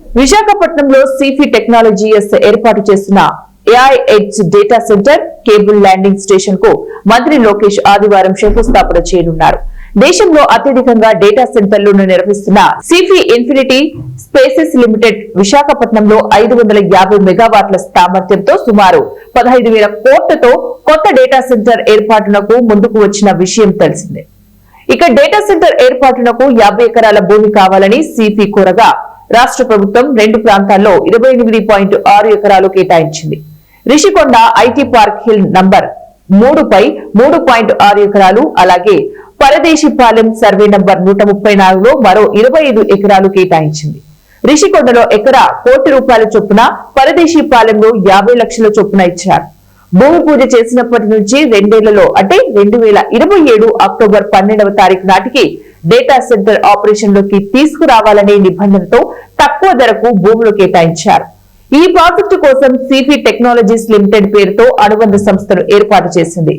విశాఖపట్నంలో సిఫి టెక్నాలజీస్ ఏర్పాటు చేసిన AI edge data centre cable landing station కు మంత్రి లోకేష్ ఆదివారం శంకుస్థాపన చేయనున్నారు. దేశంలో అత్యధికంగా డేటా సెంటర్లను నిర్వహిస్తున్న సిఫి ఇన్ఫినిటీ స్పేసెస్ లిమిటెడ్ విశాఖపట్నంలో 550 మెగావాట్ల సామర్థ్యంతో సుమారు 15,000 కోట్లతో కొత్త డేటా సెంటర్ ఏర్పాటునకు ముందుకు వచ్చిన విషయం తెలిసిందే. ఇక డేటా సెంటర్ ఏర్పాటునకు 50 ఎకరాల భూమి కావాలని సిఫి కోరగా రాష్ట్ర ప్రభుత్వం 2 ప్రాంతాల్లో 28.6 ఎకరాలు కేటాయించింది. Rishikonda IT park hill number 3 పై 3.6 ఎకరాలు, అలాగే పరదేశిపాలెం సర్వే నంబర్ 134లో మరో 25 ఎకరాలు కేటాయించింది. రిషికొండలో ఎకరా ₹1,00,00,000 చొప్పున, పరదేశిపాలెంలో 50 లక్షల చొప్పున ఇచ్చారు. భూమి పూజ చేసినప్పటి నుంచి 2 ఏళ్లలో అంటే 2027 అక్టోబర్ 12వ తారీఖు నాటికి డేటా సెంటర్ ఆపరేషన్ లోకి తీసుకురావాలనే నిబంధనతో తక్కువ ధరకు భూములు కేటాయించారు. ఈ ప్రాజెక్టు కోసం సిఫి టెక్నాలజీస్ లిమిటెడ్ పేరుతో అనుబంధ సంస్థను ఏర్పాటు చేసింది.